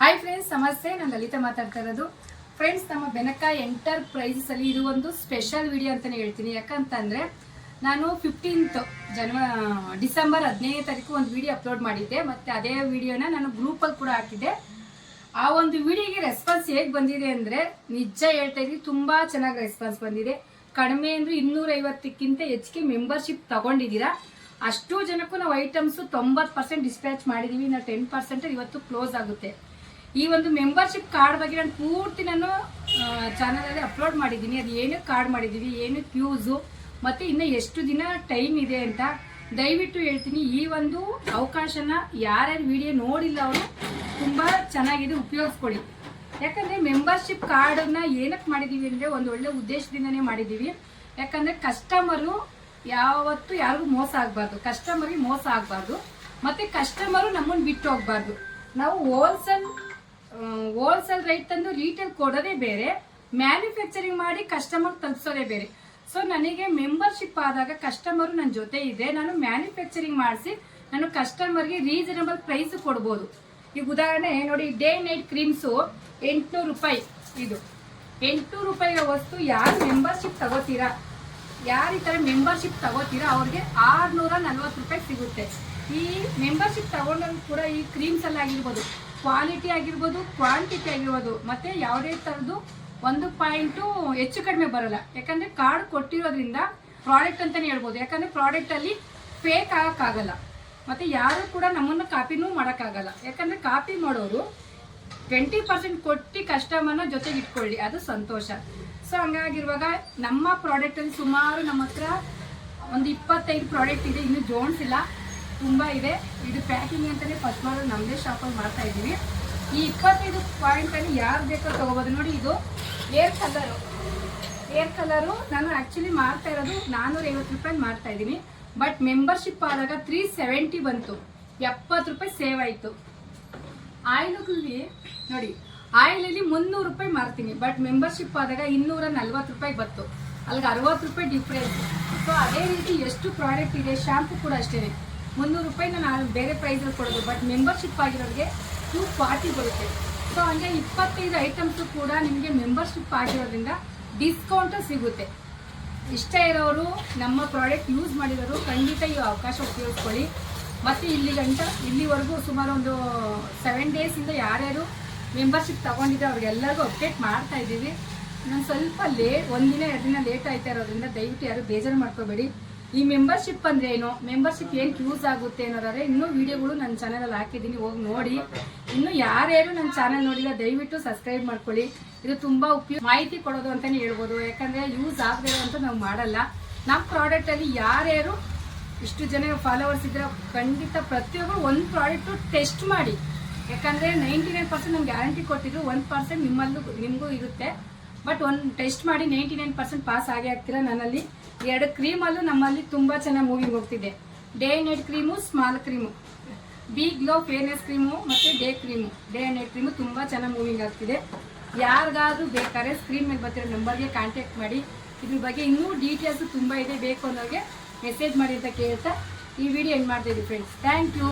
Hi friends, ನಮಸ್ತೆ. ನಾನು ಲಲಿತಾ ಮಾತಾಡ್ತಾ ಇರೋದು. ಫ್ರೆಂಡ್ಸ್, ನಮ್ಮ ಬೆನಕಾಯಿ ಎಂಟರ್ಪ್ರೈಸಸ್ ಅಲ್ಲಿ ಇದು ಒಂದು ಸ್ಪೆಷಲ್ ವಿಡಿಯೋ ಅಂತಾನೆ ಹೇಳ್ತೀನಿ. ಯಾಕಂತಂದ್ರೆ ನಾನು 15th ಡಿಸೆಂಬರ್ 15ನೇ ತಾರೀಕು ಒಂದು ವಿಡಿಯೋ ಅಪ್ಲೋಡ್ ಮಾಡಿದ್ದೆ. ಮತ್ತೆ ಅದೇ ವಿಡಿಯೋನ ನಾನು ಗ್ರೂಪಲ್ಲಿ ಕೂಡ ಹಾಕಿದ್ದೆ. ಆ ಒಂದು ವಿಡಿಯೋಗೆ ರೆಸ್ಪಾನ್ಸ್ ಹೇಗೆ ಬಂದಿದೆ ಅಂದರೆ, ನಿಜ ಹೇಳ್ತಾ ಇದ್ವಿ, ತುಂಬ ಚೆನ್ನಾಗಿ ರೆಸ್ಪಾನ್ಸ್ ಬಂದಿದೆ. ಕಡಿಮೆ ಅಂದರೆ 250ಕ್ಕಿಂತ ಹೆಚ್ಚಿಗೆ ಮೆಂಬರ್ಶಿಪ್ ತಗೊಂಡಿದ್ದೀರಾ. ಅಷ್ಟು ಜನಕ್ಕೂ ನಾವು ಐಟಮ್ಸು 90% ಡಿಸ್ಪ್ಯಾಚ್ ಮಾಡಿದ್ದೀವಿ. ನಾವು 10% ಇವತ್ತು ಕ್ಲೋಸ್ ಆಗುತ್ತೆ. ಈ ಒಂದು ಮೆಂಬರ್ಶಿಪ್ ಕಾರ್ಡ್ ಬಗ್ಗೆ ನಾನು ಪೂರ್ತಿ ಚಾನಲಲ್ಲಿ ಅಪ್ಲೋಡ್ ಮಾಡಿದ್ದೀನಿ. ಅದು ಏನಕ್ಕೆ ಕಾರ್ಡ್ ಮಾಡಿದ್ದೀವಿ, ಏನಕ್ಕೆ ಯೂಸು, ಮತ್ತು ಇನ್ನು ಎಷ್ಟು ದಿನ ಟೈಮ್ ಇದೆ ಅಂತ ದಯವಿಟ್ಟು ಹೇಳ್ತೀನಿ. ಈ ಒಂದು ಅವಕಾಶನ ಯಾರ್ಯಾರು ವಿಡಿಯೋ ನೋಡಿಲ್ಲ ಅವರು ತುಂಬ ಚೆನ್ನಾಗಿದೆ, ಉಪಯೋಗಿಸ್ಕೊಳ್ಳಿ. ಯಾಕಂದರೆ ಮೆಂಬರ್ಶಿಪ್ ಕಾರ್ಡನ್ನು ಏನಕ್ಕೆ ಮಾಡಿದ್ದೀವಿ ಅಂದರೆ ಒಂದು ಒಳ್ಳೆ ಉದ್ದೇಶದಿಂದನೇ ಮಾಡಿದ್ದೀವಿ. ಯಾಕಂದರೆ ಕಸ್ಟಮರು ಯಾವತ್ತೂ ಯಾರಿಗೂ ಮೋಸ ಆಗಬಾರ್ದು, ಕಸ್ಟಮರಿಗೆ ಮೋಸ ಆಗಬಾರ್ದು, ಮತ್ತು ಕಸ್ಟಮರು ನಮ್ಮನ್ನು ಬಿಟ್ಟು ಹೋಗಬಾರ್ದು. ನಾವು ಹೋಲ್ಸೇಲ್ ರೈಟ್ ತಂದು ರೀಟೇಲ್ ಕೊಡೋದೇ ಬೇರೆ, ಮ್ಯಾನುಫ್ಯಾಕ್ಚರಿಂಗ್ ಮಾಡಿ ಕಸ್ಟಮರ್ ತಲುಪಿಸೋದೇ ಬೇರೆ. ಸೊ ನನಗೆ ಮೆಂಬರ್ಶಿಪ್ ಆದಾಗ ಕಸ್ಟಮರು ನನ್ನ ಜೊತೆ ಇದೆ. ನಾನು ಮ್ಯಾನುಫ್ಯಾಕ್ಚರಿಂಗ್ ಮಾಡಿಸಿ ನಾನು ಕಸ್ಟಮರ್ಗೆ ರೀಸನಬಲ್ ಪ್ರೈಸ್ ಕೊಡ್ಬೋದು. ಈಗ ಉದಾಹರಣೆ ನೋಡಿ, ಡೇ ನೈಟ್ ಕ್ರೀಮ್ಸು 800 ರೂಪಾಯಿ. ಇದು 800 ರೂಪಾಯಿಯ ವಸ್ತು ಯಾರು ಮೆಂಬರ್ಶಿಪ್ ತಗೋತೀರಾ, ಯಾರು ಈ ಥರ ಮೆಂಬರ್ಶಿಪ್ ತಗೋತೀರಾ ಅವ್ರಿಗೆ 640 ರೂಪಾಯಿ ಸಿಗುತ್ತೆ. ಈ ಮೆಂಬರ್ಶಿಪ್ ತಗೊಂಡಲ್ಲಿ ಕೂಡ ಈ ಕ್ರೀಮ್ಸಲ್ಲಿ ಆಗಿರ್ಬೋದು, ಕ್ವಾಲಿಟಿ ಆಗಿರ್ಬೋದು, ಕ್ವಾಂಟಿಟಿ ಆಗಿರ್ಬೋದು, ಮತ್ತು ಯಾವುದೇ ಥರದ್ದು 1 ಪಾಯಿಂಟು ಹೆಚ್ಚು ಕಡಿಮೆ ಬರೋಲ್ಲ. ಯಾಕಂದರೆ ಕಾರ್ಡ್ ಕೊಟ್ಟಿರೋದ್ರಿಂದ ಪ್ರಾಡಕ್ಟ್ ಅಂತಲೇ ಹೇಳ್ಬೋದು. ಯಾಕಂದರೆ ಪ್ರಾಡಕ್ಟಲ್ಲಿ ಫೇಕ್ ಆಗೋಕ್ಕಾಗಲ್ಲ, ಮತ್ತು ಯಾರು ಕೂಡ ನಮ್ಮನ್ನು ಕಾಪಿನೂ ಮಾಡೋಕ್ಕಾಗಲ್ಲ. ಯಾಕಂದರೆ ಕಾಪಿ ಮಾಡೋರು 20% ಕೊಟ್ಟು ಕಸ್ಟಮರ್ನ ಜೊತೆಗೆ ಇಟ್ಕೊಳ್ಳಿ, ಅದು ಸಂತೋಷ. ಸೊ ಹಂಗಾಗಿರುವಾಗ ನಮ್ಮ ಪ್ರಾಡಕ್ಟಲ್ಲಿ ಸುಮಾರು ನಮ್ಮ ಹತ್ರ ಒಂದು 25 ಪ್ರಾಡಕ್ಟ್ ಇದೆ, ಇನ್ನೂ ಜೋಡಿಸಿಲ್ಲ, ತುಂಬ ಇದೆ. ಇದು ಪ್ಯಾಕಿಂಗ್ ಅಂತಲೇ ಫಸ್ಟ್ ಮಾಡಲು ನಮ್ಮದೇ ಶಾಪಲ್ಲಿ ಮಾಡ್ತಾ ಇದ್ದೀವಿ. ಈ 25 ಪಾಯಿಂಟಲ್ಲಿ ಯಾರು ಬೇಕೋ ತೊಗೋಬೋದು. ನೋಡಿ, ಇದು ಏರ್ ಕಲರು ನಾನು ಆ್ಯಕ್ಚುಲಿ ಮಾಡ್ತಾ ಇರೋದು 450 ರೂಪಾಯಿ ಮಾಡ್ತಾ ಇದ್ದೀನಿ. ಬಟ್ ಮೆಂಬರ್ಶಿಪ್ ಆದಾಗ 370 ಬಂತು, 70 ರೂಪಾಯಿ ಸೇವ್ ಆಯಿತು. ಆಯಿಲಲ್ಲಿ ನೋಡಿ, ಆಯಿಲಲ್ಲಿ 300 ರೂಪಾಯಿ ಮಾರ್ತೀನಿ, ಬಟ್ ಮೆಂಬರ್ಶಿಪ್ ಆದಾಗ 240 ರೂಪಾಯಿ ಬಂತು, ಅಲ್ಲಿಗೆ 60 ರೂಪಾಯಿ ಡಿಫ್ರೆನ್ಸ್. ಸೊ ಅದೇ ರೀತಿ ಎಷ್ಟು ಪ್ರಾಡಕ್ಟ್ ಇದೆ, ಶಾಂಪು ಕೂಡ ಅಷ್ಟೇ 300 ರೂಪಾಯಿ ನಾನು ಬೇರೆ ಪ್ರೈಸಲ್ಲಿ ಕೊಡೋದು, ಬಟ್ ಮೆಂಬರ್ಶಿಪ್ ಆಗಿರೋರಿಗೆ 240 ಬರುತ್ತೆ. ಸೊ ಹಂಗೆ 25 ಐಟಮ್ಸು ಕೂಡ ನಿಮಗೆ ಮೆಂಬರ್ಶಿಪ್ ಆಗಿರೋದ್ರಿಂದ ಡಿಸ್ಕೌಂಟು ಸಿಗುತ್ತೆ. ಇಷ್ಟ ಇರೋರು, ನಮ್ಮ ಪ್ರಾಡಕ್ಟ್ ಯೂಸ್ ಮಾಡಿರೋರು ಖಂಡಿತ ಈ ಅವಕಾಶ ಉಪಯೋಗಿಸ್ಕೊಳ್ಳಿ. ಮತ್ತು ಇಲ್ಲಿವರೆಗೂ ಸುಮಾರು ಒಂದು 7 ಡೇಸಿಂದ ಯಾರ್ಯಾರು ಮೆಂಬರ್ಶಿಪ್ ತೊಗೊಂಡಿದ್ರೆ ಅವ್ರಿಗೆಲ್ಲರಿಗೂ ಅಪ್ಡೇಟ್ ಮಾಡ್ತಾ ಇದ್ದೀವಿ. ನಾನು ಸ್ವಲ್ಪ ಒಂದಿನ 2 ದಿನ ಲೇಟ್ ಆಯ್ತಾ ಇರೋದ್ರಿಂದ ದಯವಿಟ್ಟು ಯಾರು ಬೇಜಾರು ಮಾಡ್ಕೋಬೇಡಿ. ಈ ಮೆಂಬರ್ಶಿಪ್ ಅಂದರೆ ಏನು, ಮೆಂಬರ್ಶಿಪ್ ಏನಕ್ಕೆ ಯೂಸ್ ಆಗುತ್ತೆ ಅನ್ನೋದಾದರೆ ಇನ್ನೂ ವೀಡಿಯೋಗಳು ನನ್ನ ಚಾನಲಲ್ಲಿ ಹಾಕಿದ್ದೀನಿ, ಹೋಗಿ ನೋಡಿ. ಇನ್ನು ಯಾರ್ಯಾರು ನನ್ನ ಚಾನಲ್ ನೋಡಿಲ್ಲ ದಯವಿಟ್ಟು ಸಬ್ಸ್ಕ್ರೈಬ್ ಮಾಡ್ಕೊಳ್ಳಿ. ಇದು ತುಂಬ ಮಾಹಿತಿ ಕೊಡೋದು ಅಂತಲೇ ಹೇಳ್ಬೋದು. ಯಾಕಂದರೆ ಯೂಸ್ ಆಗದೆ ಅಂತ ನಾವು ಮಾಡಲ್ಲ. ನಮ್ಮ ಪ್ರಾಡಕ್ಟಲ್ಲಿ ಯಾರ್ಯಾರು ಇಷ್ಟು ಜನ ಫಾಲೋವರ್ಸ್ ಇದ್ದರೆ ಖಂಡಿತ ಪ್ರತಿಯೊಬ್ಬರು ಒಂದು ಪ್ರಾಡಕ್ಟು ಟೆಸ್ಟ್ ಮಾಡಿ. ಯಾಕಂದರೆ 99% ನಮ್ಗೆ ಗ್ಯಾರಂಟಿ ಕೊಟ್ಟಿದ್ರು, 1% ನಿಮಗೂ ಇರುತ್ತೆ. ಬಟ್ ಟೆಸ್ಟ್ ಮಾಡಿ 99% ಪಾಸ್ ಆಗೇ ಆಗ್ತೀರಾ. ನನ್ನಲ್ಲಿ 2 ಕ್ರೀಮಲ್ಲೂ ನಮ್ಮಲ್ಲಿ ತುಂಬ ಚೆನ್ನಾಗಿ ಮೂವಿಂಗ್ ಹೋಗ್ತಿದೆ. Day night cream, small cream, B glow fairness cream, ಮತ್ತು ಡೇ ನೈಟ್ ಕ್ರೀಮು ತುಂಬ ಚೆನ್ನಾಗಿ ಮೂವಿಂಗ್ ಆಗ್ತಿದೆ. ಯಾರಿಗಾದ್ರೂ ಬೇಕಾದ್ರೆ ಸ್ಕ್ರೀನ್ ಮೇಲೆ ಬರ್ತಿರೋ ನಂಬರ್ಗೆ ಕಾಂಟ್ಯಾಕ್ಟ್ ಮಾಡಿ. ಇದ್ರ ಬಗ್ಗೆ ಇನ್ನೂ ಡೀಟೇಲ್ಸು ತುಂಬ ಇದೆ, ಬೇಕು ಅನ್ನೋರಿಗೆ ಮೆಸೇಜ್ ಮಾಡಿ ಅಂತ ಕೇಳ್ತಾ ಈ ವಿಡಿಯೋ ಎಂಡ್ ಮಾಡ್ತಾಯಿದ್ದೀವಿ ಫ್ರೆಂಡ್ಸ್. Thank you.